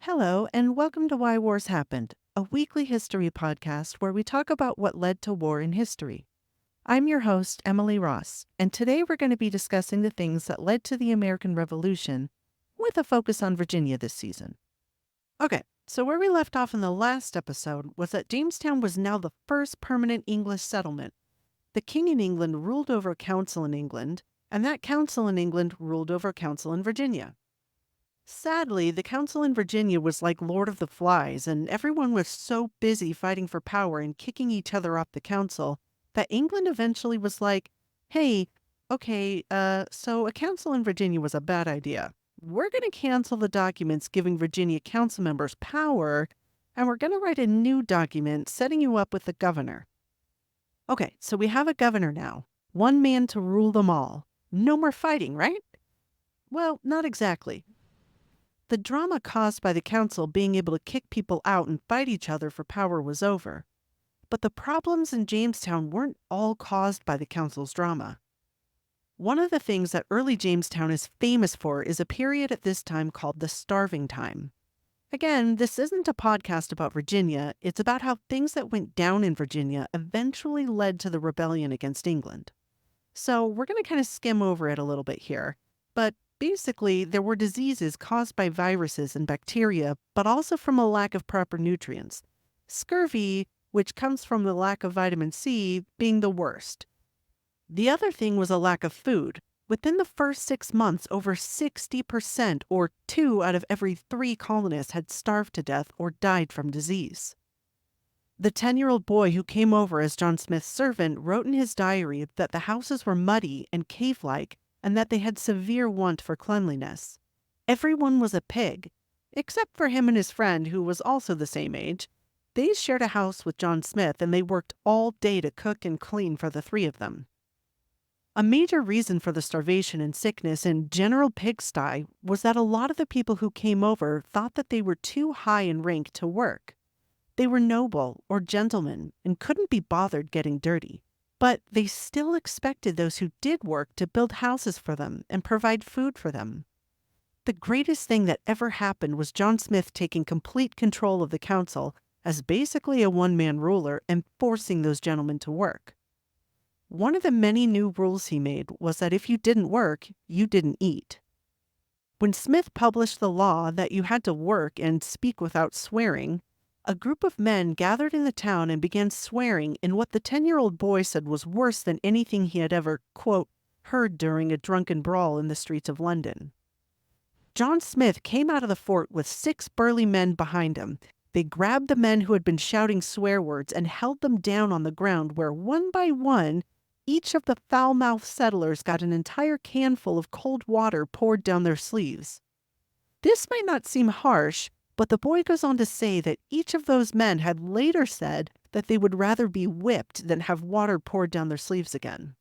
Hello, and welcome to Why Wars Happened, a weekly history podcast where we talk about what led to war in history. I'm your host, Emily Ross, and today we're going to be discussing the things that led to the American Revolution, with a focus on Virginia this season. Okay, so where we left off in the last episode was that Jamestown was now the first permanent English settlement. The king in England ruled over a council in England, and that council in England ruled over a council in Virginia. Sadly, the council in Virginia was like Lord of the Flies, and everyone was so busy fighting for power and kicking each other off the council that England eventually was like, hey, okay, so a council in Virginia was a bad idea. We're going to cancel the documents giving Virginia council members power, and we're going to write a new document setting you up with the governor. Okay, so we have a governor now. One man to rule them all. No more fighting, right? Well, not exactly. The drama caused by the council being able to kick people out and fight each other for power was over. But the problems in Jamestown weren't all caused by the council's drama. One of the things that early Jamestown is famous for is a period at this time called the Starving Time. Again, this isn't a podcast about Virginia, it's about how things that went down in Virginia eventually led to the rebellion against England. So we're going to kind of skim over it a little bit here, but basically, there were diseases caused by viruses and bacteria, but also from a lack of proper nutrients. Scurvy, which comes from the lack of vitamin C, being the worst. The other thing was a lack of food. Within the first 6 months, over 60%, or 2 out of every 3 colonists, had starved to death or died from disease. The 10-year-old boy who came over as John Smith's servant wrote in his diary that the houses were muddy and cave-like, and that they had severe want for cleanliness. Everyone was a pig, except for him and his friend, who was also the same age. They shared a house with John Smith, and they worked all day to cook and clean for the 3 of them. A major reason for the starvation and sickness and general pigsty was that a lot of the people who came over thought that they were too high in rank to work. They were noble or gentlemen and couldn't be bothered getting dirty. But they still expected those who did work to build houses for them and provide food for them. The greatest thing that ever happened was John Smith taking complete control of the council as basically a one-man ruler and forcing those gentlemen to work. One of the many new rules he made was that if you didn't work, you didn't eat. When Smith published the law that you had to work and speak without swearing, a group of men gathered in the town and began swearing in what the 10-year-old boy said was worse than anything he had ever, quote, heard during a drunken brawl in the streets of London. John Smith came out of the fort with 6 burly men behind him. They grabbed the men who had been shouting swear words and held them down on the ground where, one by one, each of the foul-mouthed settlers got an entire canful of cold water poured down their sleeves. This might not seem harsh, but the boy goes on to say that each of those men had later said that they would rather be whipped than have water poured down their sleeves again.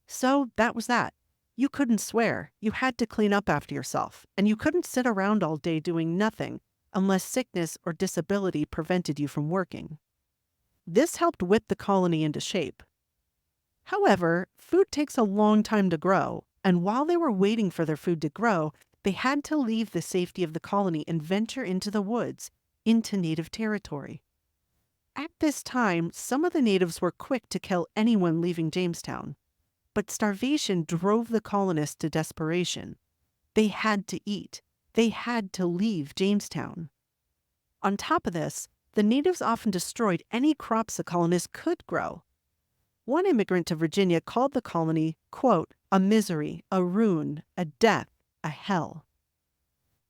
So that was that. You couldn't swear, you had to clean up after yourself, and you couldn't sit around all day doing nothing unless sickness or disability prevented you from working. This helped whip the colony into shape. However, food takes a long time to grow, and while they were waiting for their food to grow, they had to leave the safety of the colony and venture into the woods, into native territory. At this time, some of the natives were quick to kill anyone leaving Jamestown. But starvation drove the colonists to desperation. They had to eat. They had to leave Jamestown. On top of this, the natives often destroyed any crops the colonists could grow. One immigrant to Virginia called the colony, quote, a misery, a ruin, a death, a hell.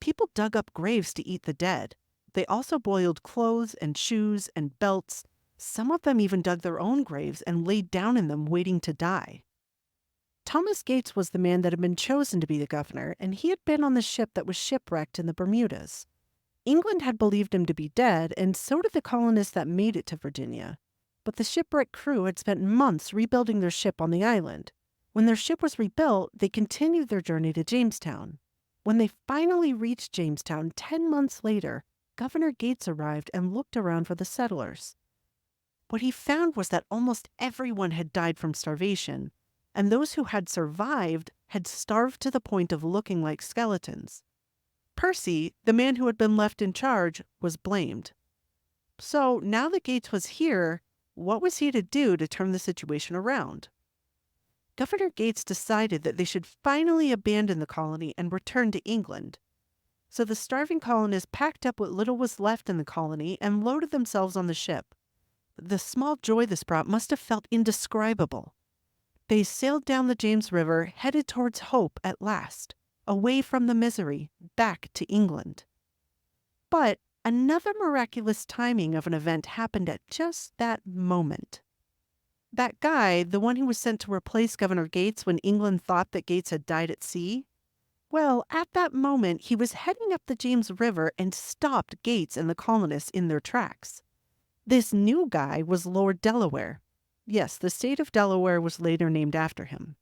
People dug up graves to eat the dead. They also boiled clothes and shoes and belts. Some of them even dug their own graves and laid down in them waiting to die. Thomas Gates was the man that had been chosen to be the governor, and he had been on the ship that was shipwrecked in the Bermudas. England had believed him to be dead, and so did the colonists that made it to Virginia. But the shipwrecked crew had spent months rebuilding their ship on the island. When their ship was rebuilt, they continued their journey to Jamestown. When they finally reached Jamestown 10 months later, Governor Gates arrived and looked around for the settlers. What he found was that almost everyone had died from starvation, and those who had survived had starved to the point of looking like skeletons. Percy, the man who had been left in charge, was blamed. So now that Gates was here, what was he to do to turn the situation around? Governor Gates decided that they should finally abandon the colony and return to England. So the starving colonists packed up what little was left in the colony and loaded themselves on the ship. The small joy this brought must have felt indescribable. They sailed down the James River, headed towards hope at last, away from the misery, back to England. But another miraculous timing of an event happened at just that moment. That guy, the one who was sent to replace Governor Gates when England thought that Gates had died at sea, well, at that moment, he was heading up the James River and stopped Gates and the colonists in their tracks. This new guy was Lord Delaware. Yes, the state of Delaware was later named after him.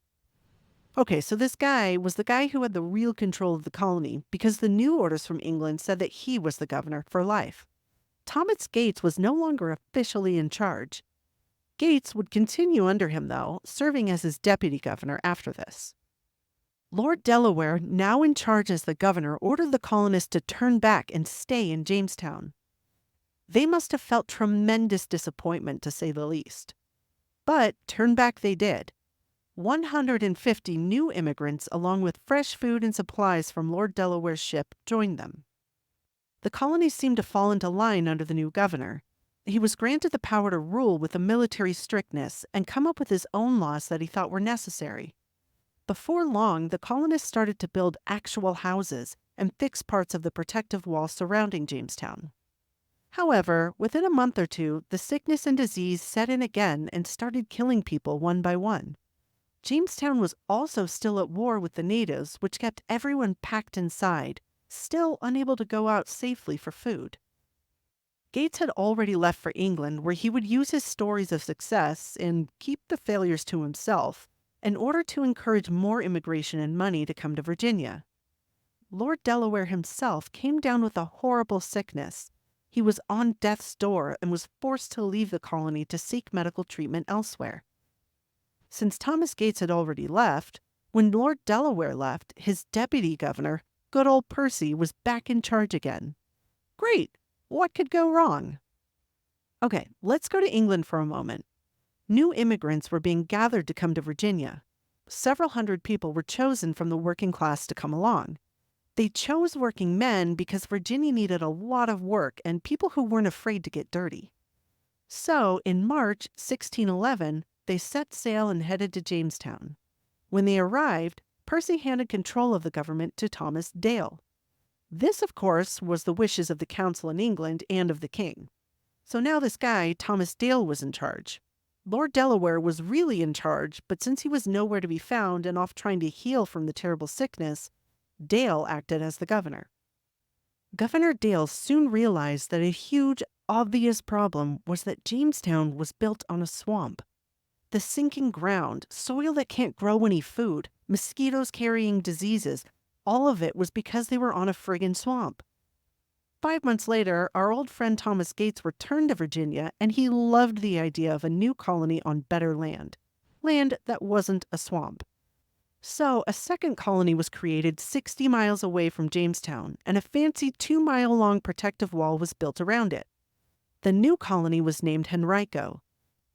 Okay, so this guy was the guy who had the real control of the colony because the new orders from England said that he was the governor for life. Thomas Gates was no longer officially in charge. Gates would continue under him, though, serving as his deputy governor after this. Lord Delaware, now in charge as the governor, ordered the colonists to turn back and stay in Jamestown. They must have felt tremendous disappointment, to say the least. But turn back they did. 150 new immigrants, along with fresh food and supplies from Lord Delaware's ship, joined them. The colonies seemed to fall into line under the new governor. He was granted the power to rule with a military strictness and come up with his own laws that he thought were necessary. Before long, the colonists started to build actual houses and fix parts of the protective wall surrounding Jamestown. However, within a month or two, the sickness and disease set in again and started killing people one by one. Jamestown was also still at war with the natives, which kept everyone packed inside, still unable to go out safely for food. Gates had already left for England, where he would use his stories of success and keep the failures to himself in order to encourage more immigration and money to come to Virginia. Lord Delaware himself came down with a horrible sickness. He was on death's door and was forced to leave the colony to seek medical treatment elsewhere. Since Thomas Gates had already left, when Lord Delaware left, his deputy governor, good old Percy, was back in charge again. Great! What could go wrong? Okay, let's go to England for a moment. New immigrants were being gathered to come to Virginia. Several hundred people were chosen from the working class to come along. They chose working men because Virginia needed a lot of work and people who weren't afraid to get dirty. So, in March 1611, they set sail and headed to Jamestown. When they arrived, Percy handed control of the government to Thomas Dale. This, of course, was the wishes of the council in England and of the king. So now this guy, Thomas Dale, was in charge. Lord Delaware was really in charge, but since he was nowhere to be found and off trying to heal from the terrible sickness, Dale acted as the governor. Governor Dale soon realized that a huge, obvious problem was that Jamestown was built on a swamp. The sinking ground, soil that can't grow any food, mosquitoes carrying diseases, all of it was because they were on a friggin' swamp. 5 months later, our old friend Thomas Gates returned to Virginia, and he loved the idea of a new colony on better land that wasn't a swamp. So a second colony was created 60 miles away from Jamestown, and a fancy 2-mile-long protective wall was built around it. The new colony was named Henrico.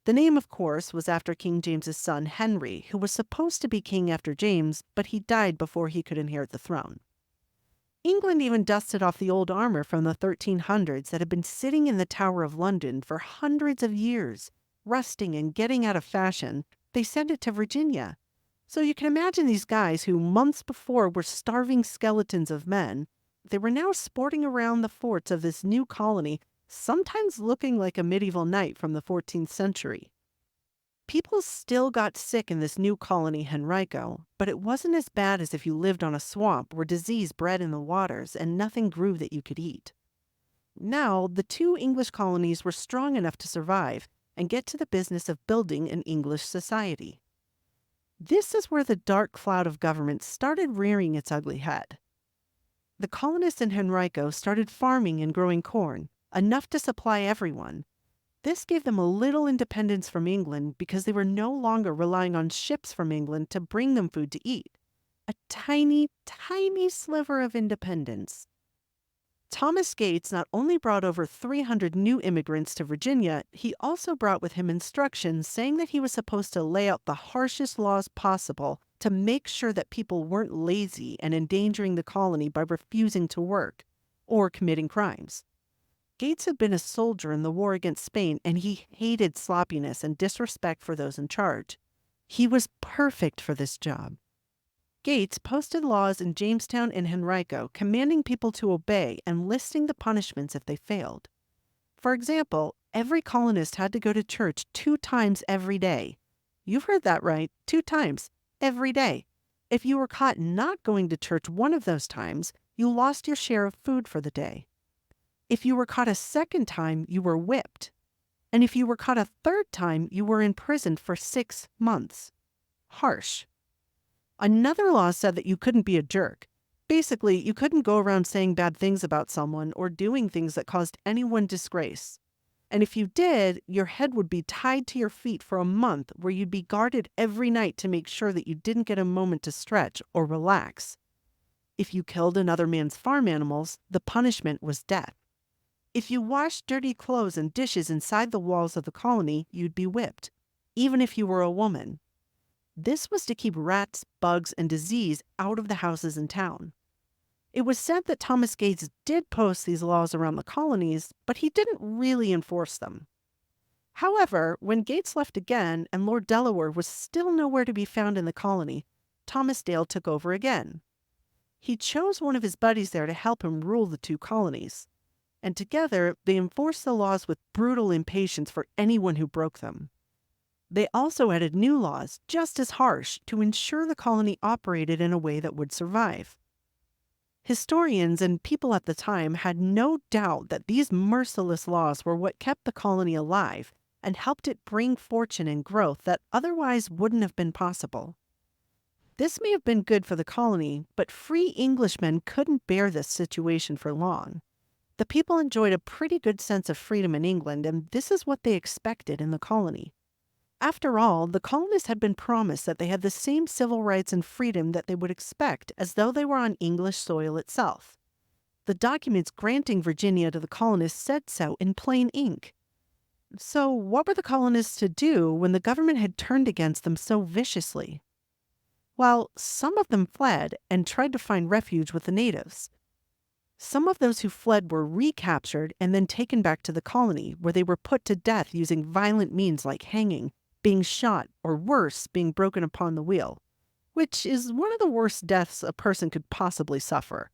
The name, of course, was after King James's son Henry, who was supposed to be king after James, but he died before he could inherit the throne. England even dusted off the old armor from the 1300s that had been sitting in the Tower of London for hundreds of years, rusting and getting out of fashion. They sent it to Virginia. So you can imagine these guys who months before were starving skeletons of men. They were now sporting around the forts of this new colony, sometimes looking like a medieval knight from the 14th century. People still got sick in this new colony, Henrico, but it wasn't as bad as if you lived on a swamp where disease bred in the waters and nothing grew that you could eat. Now, the 2 English colonies were strong enough to survive and get to the business of building an English society. This is where the dark cloud of government started rearing its ugly head. The colonists in Henrico started farming and growing corn, enough to supply everyone. This gave them a little independence from England because they were no longer relying on ships from England to bring them food to eat. A tiny, tiny sliver of independence. Thomas Gates not only brought over 300 new immigrants to Virginia, he also brought with him instructions saying that he was supposed to lay out the harshest laws possible to make sure that people weren't lazy and endangering the colony by refusing to work or committing crimes. Gates had been a soldier in the war against Spain, and he hated sloppiness and disrespect for those in charge. He was perfect for this job. Gates posted laws in Jamestown and Henrico commanding people to obey and listing the punishments if they failed. For example, every colonist had to go to church 2 times every day. You've heard that right, 2 times every day. If you were caught not going to church one of those times, you lost your share of food for the day. If you were caught a second time, you were whipped. And if you were caught a third time, you were imprisoned for 6 months. Harsh. Another law said that you couldn't be a jerk. Basically, you couldn't go around saying bad things about someone or doing things that caused anyone disgrace. And if you did, your head would be tied to your feet for a month, where you'd be guarded every night to make sure that you didn't get a moment to stretch or relax. If you killed another man's farm animals, the punishment was death. If you washed dirty clothes and dishes inside the walls of the colony, you'd be whipped, even if you were a woman. This was to keep rats, bugs, and disease out of the houses in town. It was said that Thomas Gates did post these laws around the colonies, but he didn't really enforce them. However, when Gates left again and Lord Delaware was still nowhere to be found in the colony, Thomas Dale took over again. He chose one of his buddies there to help him rule the 2 colonies, and together they enforced the laws with brutal impatience for anyone who broke them. They also added new laws, just as harsh, to ensure the colony operated in a way that would survive. Historians and people at the time had no doubt that these merciless laws were what kept the colony alive and helped it bring fortune and growth that otherwise wouldn't have been possible. This may have been good for the colony, but free Englishmen couldn't bear this situation for long. The people enjoyed a pretty good sense of freedom in England, and this is what they expected in the colony. After all, the colonists had been promised that they had the same civil rights and freedom that they would expect as though they were on English soil itself. The documents granting Virginia to the colonists said so in plain ink. So what were the colonists to do when the government had turned against them so viciously? Well, some of them fled and tried to find refuge with the natives. Some of those who fled were recaptured and then taken back to the colony, where they were put to death using violent means like hanging, being shot, or worse, being broken upon the wheel, which is one of the worst deaths a person could possibly suffer.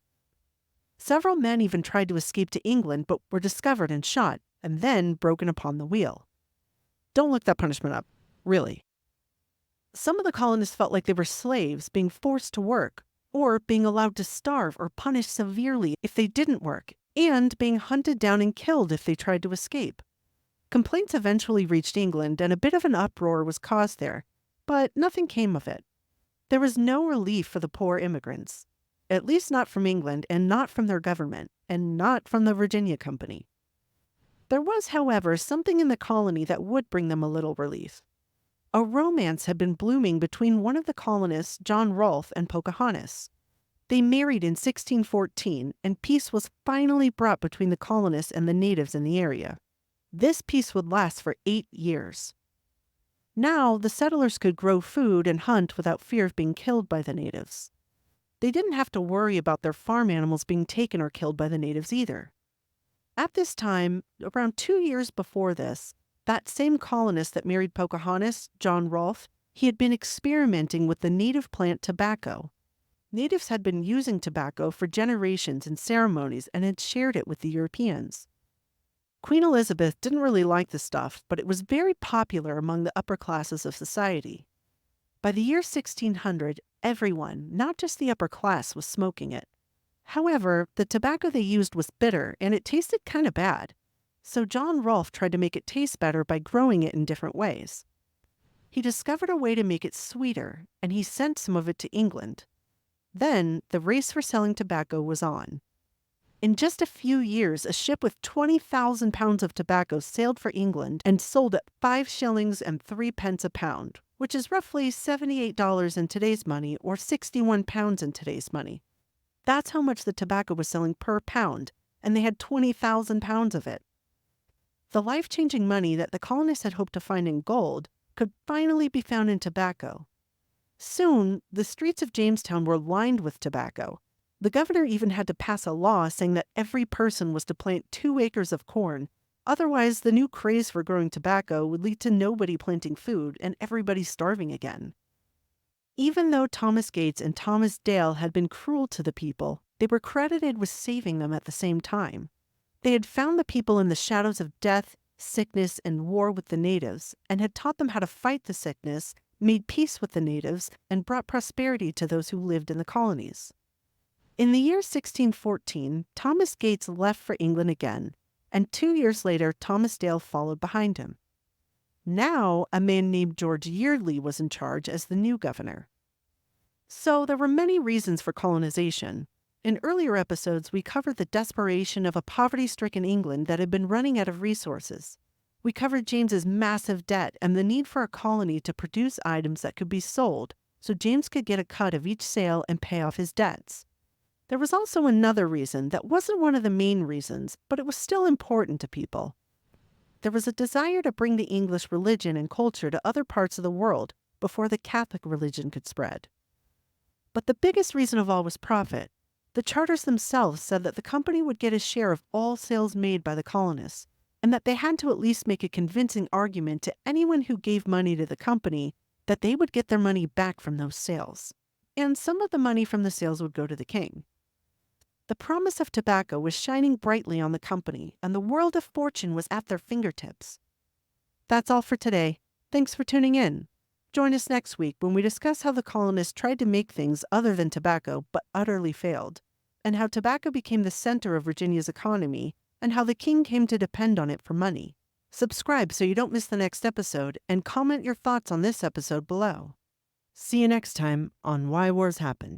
Several men even tried to escape to England but were discovered and shot, and then broken upon the wheel. Don't look that punishment up, really. Some of the colonists felt like they were slaves being forced to work, or being allowed to starve or punished severely if they didn't work, and being hunted down and killed if they tried to escape. Complaints eventually reached England, and a bit of an uproar was caused there, but nothing came of it. There was no relief for the poor immigrants, at least not from England, and not from their government, and not from the Virginia Company. There was, however, something in the colony that would bring them a little relief. A romance had been blooming between one of the colonists, John Rolfe, and Pocahontas. They married in 1614, and peace was finally brought between the colonists and the natives in the area. This peace would last for 8 years. Now, the settlers could grow food and hunt without fear of being killed by the natives. They didn't have to worry about their farm animals being taken or killed by the natives either. At this time, around 2 years before this, that same colonist that married Pocahontas, John Rolfe, he had been experimenting with the native plant tobacco. Natives had been using tobacco for generations in ceremonies and had shared it with the Europeans. Queen Elizabeth didn't really like the stuff, but it was very popular among the upper classes of society. By the year 1600, everyone, not just the upper class, was smoking it. However, the tobacco they used was bitter, and it tasted kind of bad. So John Rolfe tried to make it taste better by growing it in different ways. He discovered a way to make it sweeter, and he sent some of it to England. Then, the race for selling tobacco was on. In just a few years, a ship with 20,000 pounds of tobacco sailed for England and sold at 5 shillings and 3 pence a pound, which is roughly $78 in today's money or 61 pounds in today's money. That's how much the tobacco was selling per pound, and they had 20,000 pounds of it. The life-changing money that the colonists had hoped to find in gold could finally be found in tobacco. Soon, the streets of Jamestown were lined with tobacco. The governor even had to pass a law saying that every person was to plant 2 acres of corn. Otherwise, the new craze for growing tobacco would lead to nobody planting food and everybody starving again. Even though Thomas Gates and Thomas Dale had been cruel to the people, they were credited with saving them at the same time. They had found the people in the shadows of death, sickness, and war with the natives, and had taught them how to fight the sickness, made peace with the natives, and brought prosperity to those who lived in the colonies. In the year 1614, Thomas Gates left for England again, and 2 years later, Thomas Dale followed behind him. Now, a man named George Yeardley was in charge as the new governor. So there were many reasons for colonization. In earlier episodes, we covered the desperation of a poverty-stricken England that had been running out of resources. We covered James's massive debt and the need for a colony to produce items that could be sold, so James could get a cut of each sale and pay off his debts. There was also another reason that wasn't one of the main reasons, but it was still important to people. There was a desire to bring the English religion and culture to other parts of the world before the Catholic religion could spread. But the biggest reason of all was profit. The charters themselves said that the company would get a share of all sales made by the colonists, and that they had to at least make a convincing argument to anyone who gave money to the company that they would get their money back from those sales. And some of the money from the sales would go to the king. The promise of tobacco was shining brightly on the company, and the world of fortune was at their fingertips. That's all for today. Thanks for tuning in. Join us next week when we discuss how the colonists tried to make things other than tobacco but utterly failed, and how tobacco became the center of Virginia's economy, and how the king came to depend on it for money. Subscribe so you don't miss the next episode, and comment your thoughts on this episode below. See you next time on Why Wars Happened.